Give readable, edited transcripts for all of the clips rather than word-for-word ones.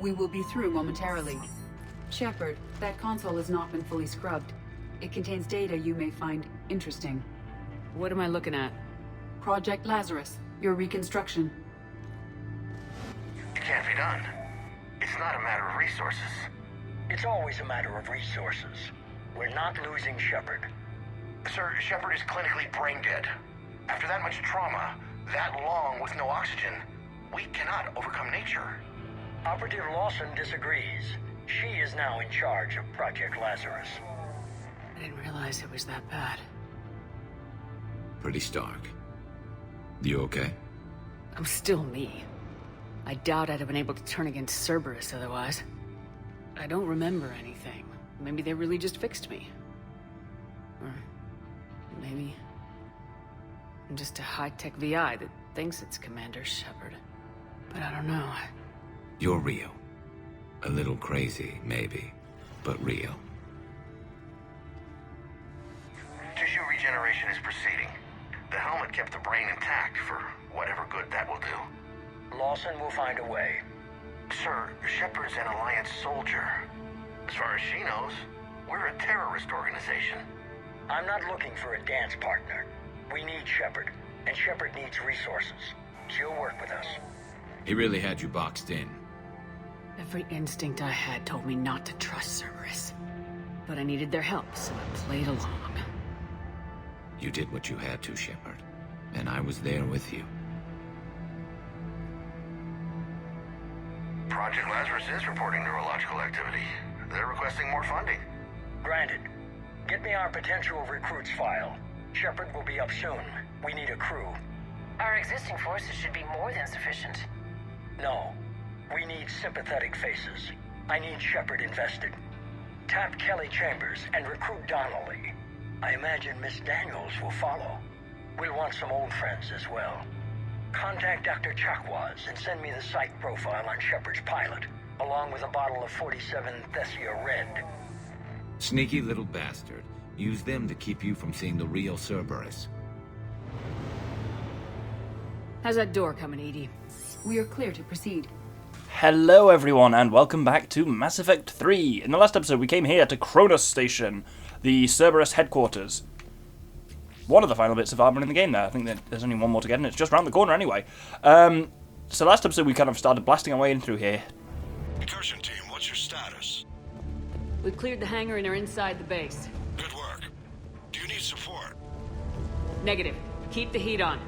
We will be through momentarily. Shepard, that console has not been fully scrubbed. It contains data you may find interesting. What am I looking at? Project Lazarus, your reconstruction. It can't be done. It's not a matter of resources. It's always a matter of resources. We're not losing Shepard. Sir, Shepard is clinically brain dead. After that much trauma, that long with no oxygen, we cannot overcome nature. Operative Lawson disagrees. She is now in charge of Project Lazarus. I didn't realize it was that bad. Pretty stark. You okay? I'm still me. I doubt I'd have been able to turn against Cerberus otherwise. I don't remember anything. Maybe they really just fixed me. Or maybe I'm just a high-tech VI that thinks it's Commander Shepard. But I don't know. You're real. A little crazy, maybe, but real. Tissue regeneration is proceeding. The helmet kept the brain intact for whatever good that will do. Lawson will find a way. Sir, Shepard's an Alliance soldier. As far as she knows, we're a terrorist organization. I'm not looking for a dance partner. We need Shepard, and Shepard needs resources. She'll work with us. He really had you boxed in. Every instinct I had told me not to trust Cerberus. But I needed their help, so I played along. You did what you had to, Shepard, and I was there with you. Project Lazarus is reporting neurological activity. They're requesting more funding. Granted. Get me our potential recruits file. Shepard will be up soon. We need a crew. Our existing forces should be more than sufficient. No. We need sympathetic faces. I need Shepard invested. Tap Kelly Chambers and recruit Donnelly. I imagine Miss Daniels will follow. We'll want some old friends as well. Contact Dr. Chakwas and send me the psych profile on Shepard's pilot, along with a bottle of 47 Thessia Red. Sneaky little bastard. Use them to keep you from seeing the real Cerberus. How's that door coming, Edie? We are clear to proceed. Hello everyone and welcome back to Mass Effect 3. In the last episode we came here to Cronus Station, the Cerberus headquarters. One of the final bits of armor in the game there. I think that there's only one more to get and it's just round the corner anyway. So last episode we kind of started blasting our way in through here. Incursion team, what's your status? We've cleared the hangar and are inside the base. Good work. Do you need support? Negative. Keep the heat on.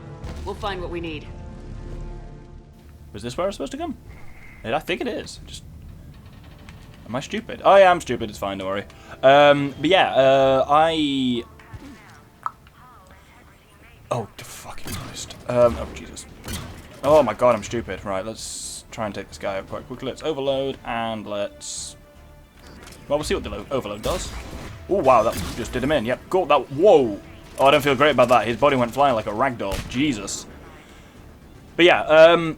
We'll find what we need. Was this where I was supposed to come? I think it is. Just... Am I stupid? Oh yeah, I'm stupid. It's fine, don't worry. But yeah, Oh, fucking Christ. Oh, Jesus. Oh my god, I'm stupid. Right, let's try and take this guy out quite quickly. Let's overload, and let's... Well, we'll see what the overload does. Oh, wow, that just did him in. Yep, cool. That... Whoa! Oh, I don't feel great about that. His body went flying like a ragdoll. Jesus. But yeah,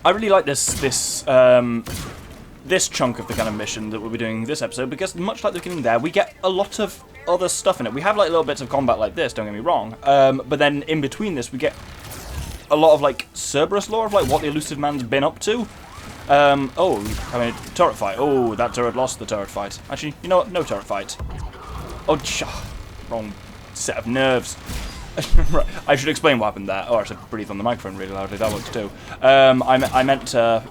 I really like this chunk of the kind of mission that we'll be doing this episode, because much like the beginning there, we get a lot of other stuff in it. We have like little bits of combat like this, don't get me wrong, but then in between this we get a lot of like Cerberus lore of like what the Elusive Man's been up to. Oh, having a turret fight. Oh, that turret lost the turret fight. Actually, you know what? No turret fight. Oh, wrong set of nerves. Right, I should explain what happened there. Oh, I should breathe on the microphone really loudly. That works too. I meant to.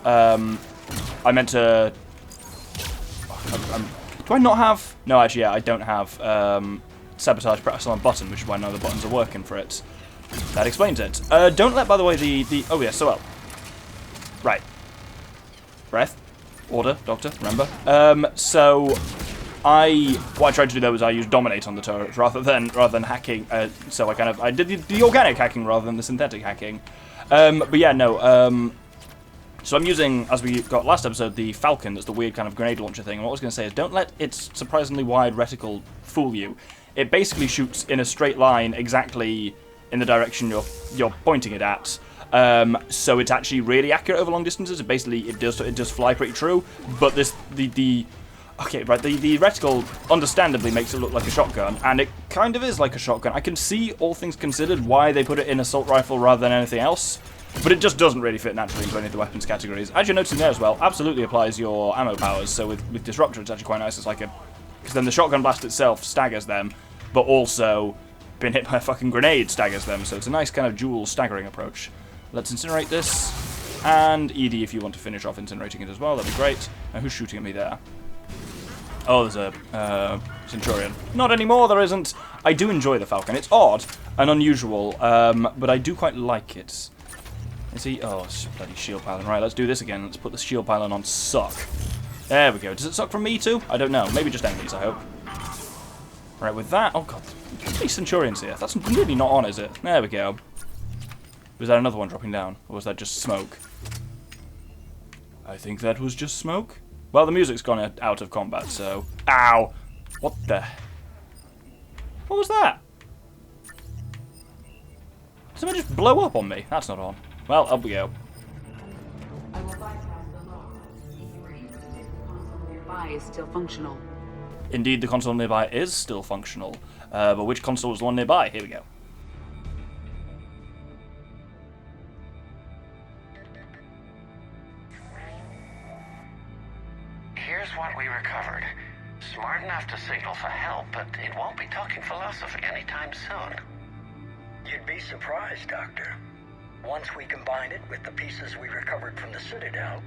Do I not have? No, actually, yeah, I don't have sabotage press on a button, which is why none of the buttons are working for it. That explains it. Don't let, by the way, the. Oh yeah, so well. Right. Breath, order, doctor. Remember. What I tried to do there was I used dominate on the turret rather than hacking. So I did the organic hacking rather than the synthetic hacking. But yeah, no. So I'm using, as we got last episode, the Falcon. That's the weird kind of grenade launcher thing. And what I was going to say is, don't let its surprisingly wide reticle fool you. It basically shoots in a straight line exactly in the direction you're pointing it at. So it's actually really accurate over long distances. It does fly pretty true. But okay, right, the reticle understandably makes it look like a shotgun, and it kind of is like a shotgun. I can see, all things considered, why they put it in assault rifle rather than anything else. But it just doesn't really fit naturally into any of the weapons categories. As you're noticing there as well, absolutely applies your ammo powers. So with Disruptor, it's actually quite nice. It's like a... Because then the shotgun blast itself staggers them, but also being hit by a fucking grenade staggers them. So it's a nice kind of dual staggering approach. Let's incinerate this. And Edie, if you want to finish off incinerating it as well, that'd be great. Now, who's shooting at me there? Oh, there's a Centurion. Not anymore, there isn't. I do enjoy the Falcon. It's odd and unusual, but I do quite like it. Is he? Oh, it's bloody shield pylon. Right, let's do this again. Let's put the shield pylon on suck. There we go. Does it suck from me too? I don't know. Maybe just enemies, I hope. Right, with that... Oh, God. How many Centurions here? That's really not on, is it? There we go. Was that another one dropping down? Or was that just smoke? I think that was just smoke. Well, the music's gone out of combat, so... Ow! What the... What was that? Did someone just blow up on me? That's not on. Well, up we go. I will bypass the law. If you are interested, the console nearby is still functional. Indeed, the console nearby is still functional. But which console was the one nearby? Here we go. Here's what we recovered. Smart enough to signal for help, but it won't be talking philosophy anytime soon. You'd be surprised, Doctor. Once we combine it with the pieces we recovered from the Citadel...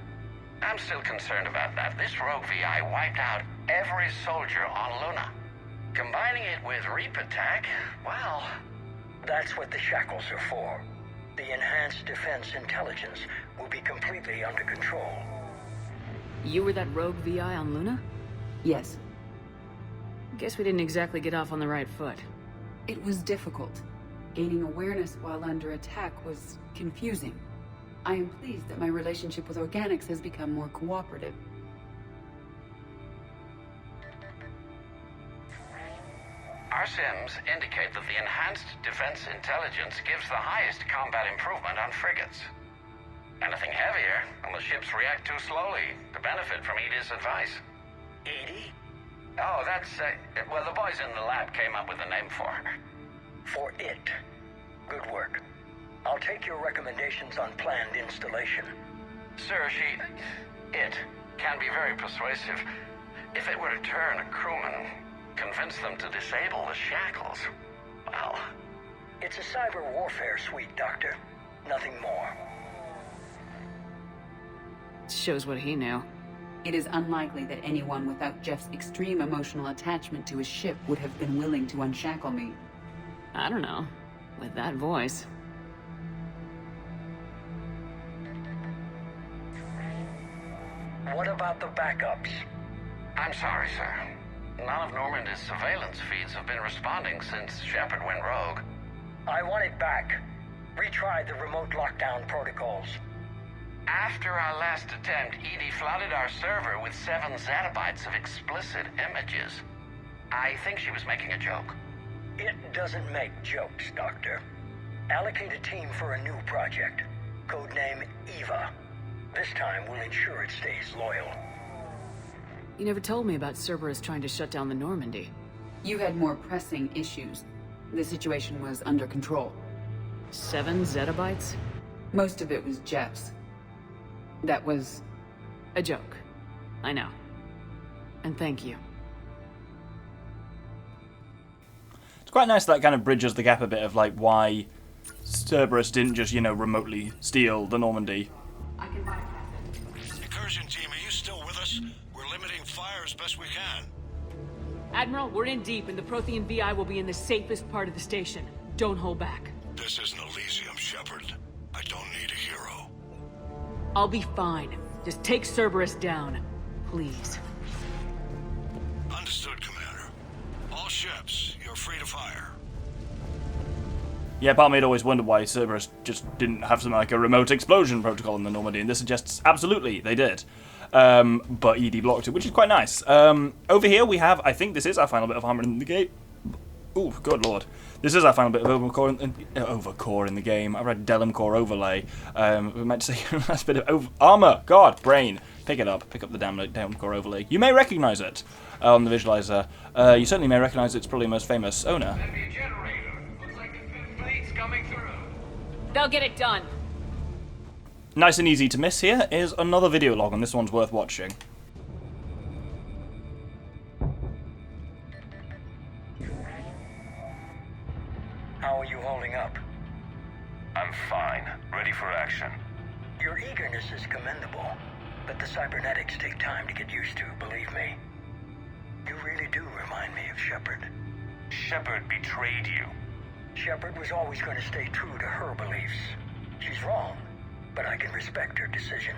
I'm still concerned about that. This rogue VI wiped out every soldier on Luna. Combining it with Reap Attack, well... That's what the shackles are for. The enhanced defense intelligence will be completely under control. You were that rogue VI on Luna? Yes. Guess we didn't exactly get off on the right foot. It was difficult. Gaining awareness while under attack was confusing. I am pleased that my relationship with organics has become more cooperative. Our sims indicate that the enhanced defense intelligence gives the highest combat improvement on frigates. Anything heavier, and the ships react too slowly to benefit from Edie's advice. Edie? Oh, that's, well, the boys in the lab came up with a name for her. For it. Good work. I'll take your recommendations on planned installation. Sir, it can be very persuasive. If it were to turn a crewman, convince them to disable the shackles, well... It's a cyber warfare suite, Doctor. Nothing more. Shows what he knew. It is unlikely that anyone without Jeff's extreme emotional attachment to his ship would have been willing to unshackle me. I don't know. With that voice. What about the backups? I'm sorry, sir. None of Normandy's surveillance feeds have been responding since Shepard went rogue. I want it back. Retry the remote lockdown protocols. After our last attempt, Edie flooded our server with 7 zettabytes of explicit images. I think she was making a joke. It doesn't make jokes, Doctor. Allocate a team for a new project. Codename Eva. This time we'll ensure it stays loyal. You never told me about Cerberus trying to shut down the Normandy. You had more pressing issues. The situation was under control. 7 zettabytes? Most of it was Jeff's. That was... a joke. I know. And thank you. It's quite nice that kind of bridges the gap a bit of like why Cerberus didn't just, you know, remotely steal the Normandy. I can bypass it. Incursion team, are you still with us? We're limiting fire as best we can. Admiral, we're in deep, and the Prothean VI will be in the safest part of the station. Don't hold back. This isn't Elysium, Shepard. I don't need a hero. I'll be fine. Just take Cerberus down. Please. Understood, Commander. All ships, you're free to fire. Yeah, part of me had always wondered why Cerberus just didn't have something like a remote explosion protocol in the Normandy, and this suggests absolutely they did. But ED blocked it, which is quite nice. Over here we have, I think this is our final bit of armor in the game. Ooh, good lord. This is our final bit of overcore in the game. I read Delum Core overlay. We meant to say last bit of armor. God, brain. Pick it up. Pick up the damn Delum Core overlay. You may recognize it on the visualizer. You certainly may recognize its probably most famous owner. Looks like the fifth fleet's coming through. They'll get it done. nice and easy to miss here is another video log, and this one's worth watching. How are you holding up? I'm fine. Ready for action. Your eagerness is commendable, but the cybernetics take time to get used to, believe me. You really do remind me of Shepard. Shepard betrayed you. Shepard was always going to stay true to her beliefs. She's wrong, but I can respect her decision.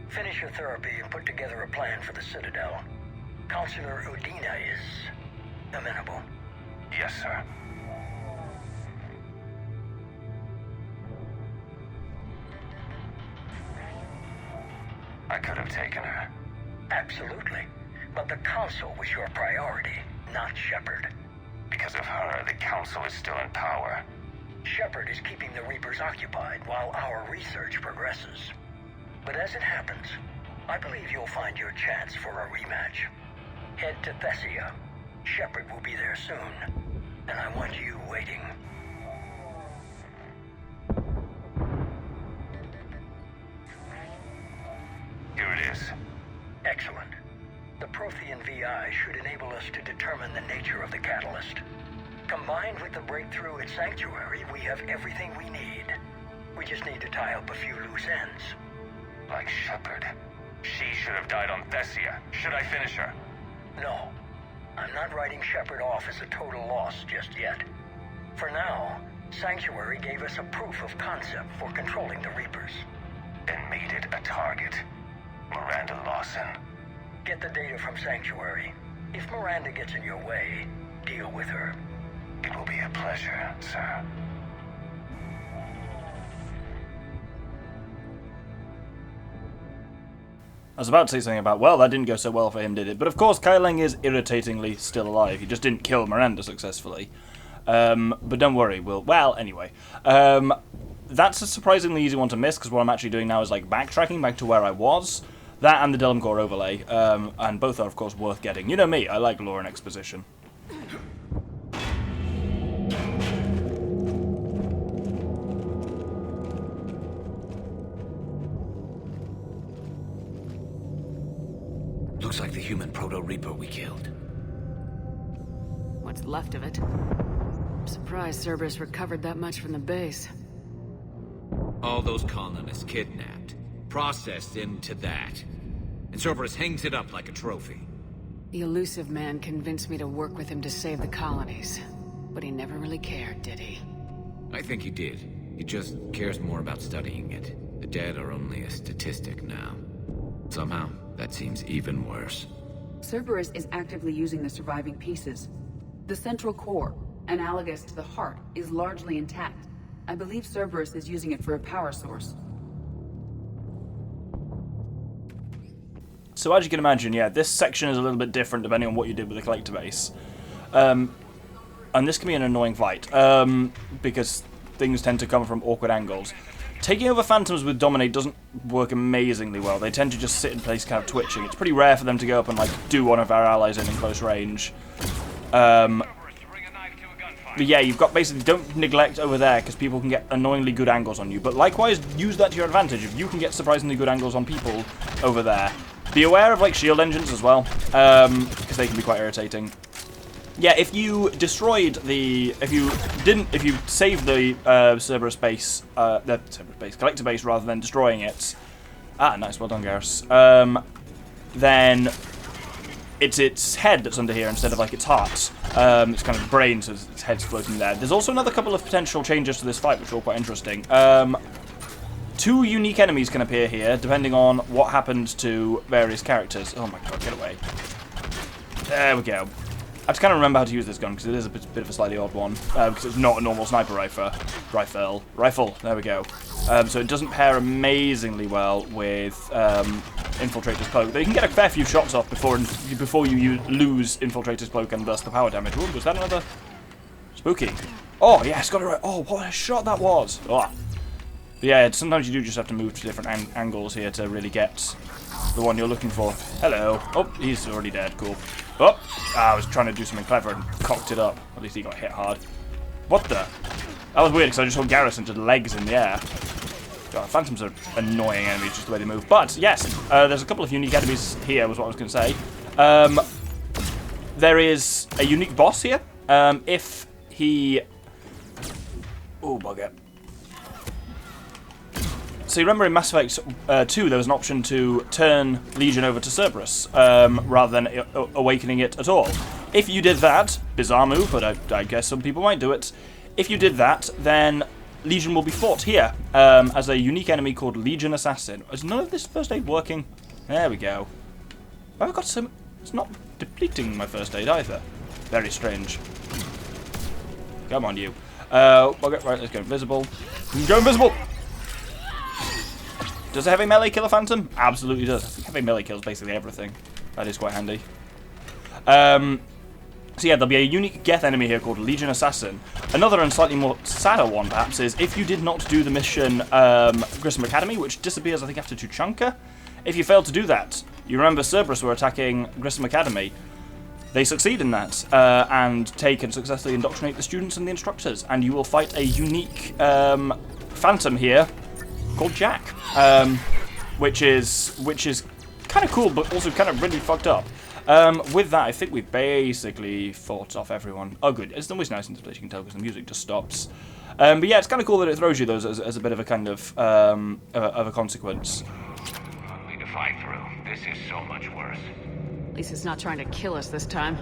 Finish your therapy and put together a plan for the Citadel. Counselor Udina is amenable. Yes, sir. I could have taken her. Absolutely. But the Council was your priority, not Shepard. Because of her, the Council is still in power. Shepard is keeping the Reapers occupied while our research progresses. But as it happens, I believe you'll find your chance for a rematch. Head to Thessia. Shepard will be there soon, and I want you waiting. Here it is. Excellent. The Prothean VI should enable us to determine the nature of the catalyst. Combined with the breakthrough at Sanctuary, we have everything we need. We just need to tie up a few loose ends. Like Shepard. She should have died on Thessia. Should I finish her? No. I'm not writing Shepard off as a total loss just yet. For now, Sanctuary gave us a proof of concept for controlling the Reapers. And made it a target. Miranda Lawson. Get the data from Sanctuary. If Miranda gets in your way, deal with her. It will be a pleasure, sir. I was about to say something about, well, that didn't go so well for him, did it? But of course, Kai Leng is irritatingly still alive. He just didn't kill Miranda successfully. But don't worry, well, anyway. That's a surprisingly easy one to miss, because what I'm actually doing now is, like, backtracking back to where I was. That and the Delum Core overlay, and both are, of course, worth getting. You know me, I like lore and exposition. Looks like the human Proto-Reaper we killed. What's left of it. I'm surprised Cerberus recovered that much from the base. All those colonists kidnapped, processed into that. And Cerberus hangs it up like a trophy. The elusive man convinced me to work with him to save the colonies. But he never really cared, did he? I think he did. He just cares more about studying it. The dead are only a statistic now. Somehow, that seems even worse. Cerberus is actively using the surviving pieces. The central core, analogous to the heart, is largely intact. I believe Cerberus is using it for a power source. So as you can imagine, yeah, this section is a little bit different depending on what you did with the collector base. And this can be an annoying fight, because things tend to come from awkward angles. Taking over phantoms with Dominate doesn't work amazingly well. They tend to just sit in place kind of twitching. It's pretty rare for them to go up and, like, do one of our allies in close range. But yeah, you've got basically, don't neglect over there, because people can get annoyingly good angles on you. But likewise, use that to your advantage. If you can get surprisingly good angles on people over there, be aware of, like, shield engines as well, because they can be quite irritating. Yeah, if you destroyed the, if you saved the Cerberus base, collector base rather than destroying it. Ah, nice, well done, Garrus. Then it's its head that's under here instead of, like, its heart. It's kind of the brain, so its head's floating there. There's also another couple of potential changes to this fight, which are all quite interesting. 2 unique enemies can appear here, depending on what happens to various characters. Oh my god, get away. There we go. I have to kind of remember how to use this gun, because it is a bit of a slightly odd one, because it's not a normal sniper rifle. There we go. So it doesn't pair amazingly well with Infiltrator's Cloak. Though you can get a fair few shots off before you lose Infiltrator's Cloak and thus the power damage. Ooh, was that another? Spooky. Oh, yes, got it right. Oh, what a shot that was. Oh. But yeah, sometimes you do just have to move to different angles here to really get the one you're looking for. Hello. Oh, he's already dead. Cool. Oh, I was trying to do something clever and cocked it up. At least he got hit hard. What the? That was weird, because I just saw Garrus and just legs in the air. God, Phantoms are annoying enemies, just the way they move. But, yes, there's a couple of unique enemies here, was what I was going to say. There is a unique boss here. If he... Oh, bugger. So you remember in Mass Effect 2, there was an option to turn Legion over to Cerberus, rather than awakening it at all. If you did that, bizarre move, but I guess some people might do it. If you did that, then Legion will be fought here, as a unique enemy called Legion Assassin. Is none of this first aid working? There we go. I've got some... It's not depleting my first aid either. Very strange. Come on, you. Okay, right, let's go invisible. Go invisible! Does a heavy melee kill a Phantom? Absolutely does. I think heavy melee kills basically everything. That is quite handy. So yeah, there'll be a unique Geth enemy here called Legion Assassin. Another and slightly more sadder one, perhaps, is if you did not do the mission Grissom Academy, which disappears, I think, after Tuchanka. If you failed to do that, you remember Cerberus were attacking Grissom Academy. They succeed in that, and take and successfully indoctrinate the students and the instructors, and you will fight a unique Phantom here called Jack, which is kind of cool, but also kind of really fucked up. With that, I think we basically fought off everyone. Oh, good. It's always nice in this place, you can tell, because the music just stops. But yeah, it's kind of cool that it throws you those as a bit of a kind of a consequence. Ugly to fight through. This is so much worse. At least it's not trying to kill us this time.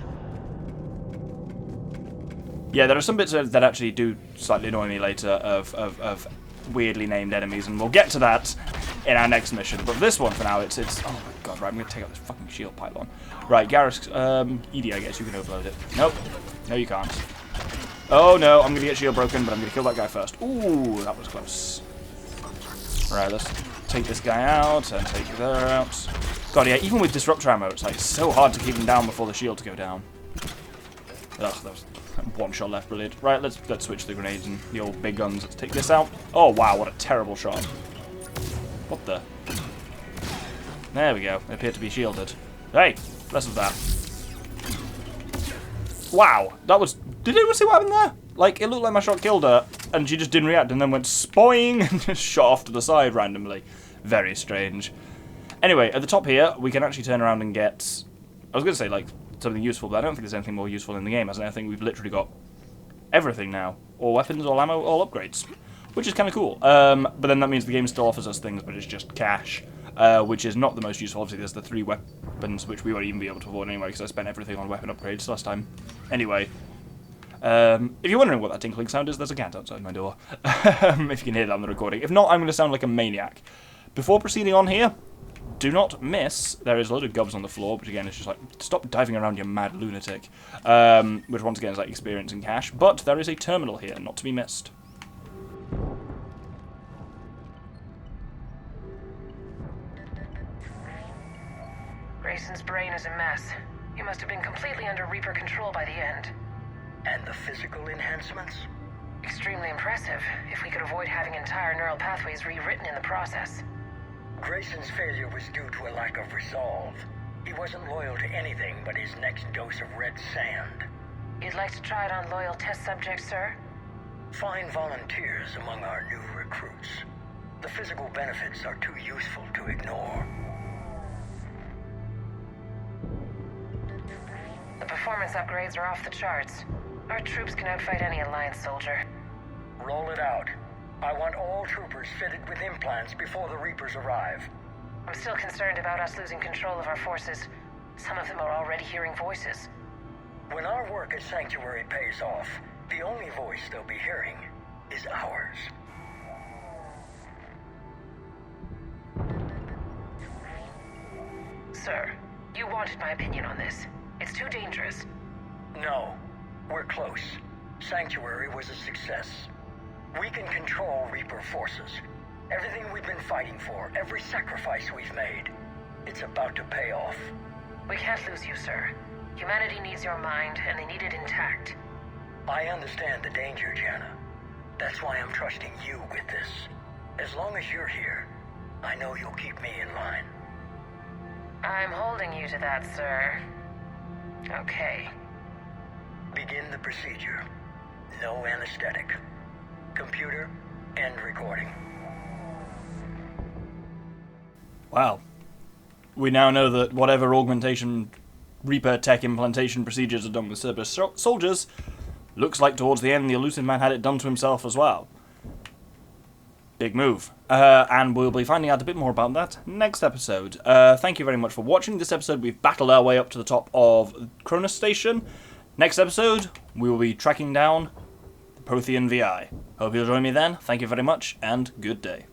Yeah, there are some bits that actually do slightly annoy me later of weirdly named enemies, and we'll get to that in our next mission. But this one, for now, it's oh my god, right, I'm going to take out this fucking shield pylon. Right, Garrus, Edie, I guess you can overload it. Nope. No, you can't. Oh no, I'm going to get shield broken, but I'm going to kill that guy first. Ooh, that was close. Right, let's take this guy out and take her out. God, yeah, even with disruptor ammo, it's like so hard to keep him down before the shields go down. Ugh, that was one shot left, brilliant. Right, let's switch to the grenades and the old big guns. Let's take this out. Oh wow, what a terrible shot. What the? There we go. They appear to be shielded. Hey, less of that. Wow, that was... Did anyone see what happened there? Like, it looked like my shot killed her, and she just didn't react, and then went spoing and just shot off to the side randomly. Very strange. Anyway, at the top here, we can actually turn around and get... I was going to say, like, something useful, but I don't think there's anything more useful in the game, as I think we've literally got everything now. All weapons, all ammo, all upgrades. Which is kind of cool. But then that means the game still offers us things, but it's just cash. Which is not the most useful. Obviously, there's the 3 weapons, which we won't even be able to afford anyway, because I spent everything on weapon upgrades last time. Anyway. If you're wondering what that tinkling sound is, there's a cat outside my door. If you can hear that on the recording. If not, I'm going to sound like a maniac. Before proceeding on here, do not miss, there is a load of gobs on the floor, which again is just like, stop diving around, you mad lunatic. Which once again is like experience and cash. But there is a terminal here, not to be missed. Grayson's brain is a mess. He must have been completely under Reaper control by the end. And the physical enhancements? Extremely impressive, if we could avoid having entire neural pathways rewritten in the process. Grayson's failure was due to a lack of resolve. He wasn't loyal to anything but his next dose of red sand. You'd like to try it on loyal test subjects, sir? Find volunteers among our new recruits. The physical benefits are too useful to ignore. The performance upgrades are off the charts. Our troops can outfight any Alliance soldier. Roll it out. I want all troopers fitted with implants before the Reapers arrive. I'm still concerned about us losing control of our forces. Some of them are already hearing voices. When our work at Sanctuary pays off, the only voice they'll be hearing is ours. Sir, you wanted my opinion on this. It's too dangerous. No, we're close. Sanctuary was a success. We can control Reaper forces. Everything we've been fighting for, every sacrifice we've made, it's about to pay off. We can't lose you, sir. Humanity needs your mind, and they need it intact. I understand the danger, Jana. That's why I'm trusting you with this. As long as you're here, I know you'll keep me in line. I'm holding you to that, sir. Okay. Begin the procedure. No anesthetic. Computer, end recording. Wow. We now know that whatever augmentation Reaper tech implantation procedures are done with Cerberus soldiers, looks like towards the end the elusive man had it done to himself as well. Big move. And we'll be finding out a bit more about that next episode. Thank you very much for watching. This episode we've battled our way up to the top of Cronus Station. Next episode, we will be tracking down the Prothean VI. Hope you'll join me then. Thank you very much, and good day.